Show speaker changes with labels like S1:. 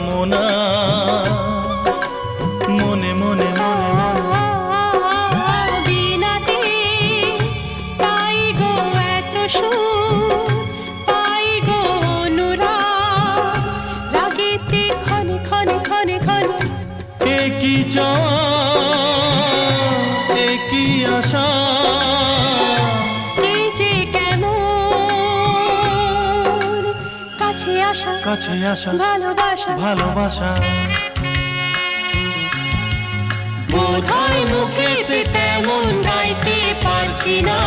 S1: কামনা মনে মনে
S2: বিনাতে পাই গো এত সুর, পাই গো অনুরাগ, রাগেতে ক্ষণে ক্ষণে ক্ষণে ক্ষণে
S1: একই চাওয়া একই আশা,
S2: এই যে কেমন কাছে আসা
S1: কাছে আসা
S2: ভালোবাসা
S1: ভালোবাসা।
S2: বোধহয় মুখেতে তেমন গাইতে পারছি না।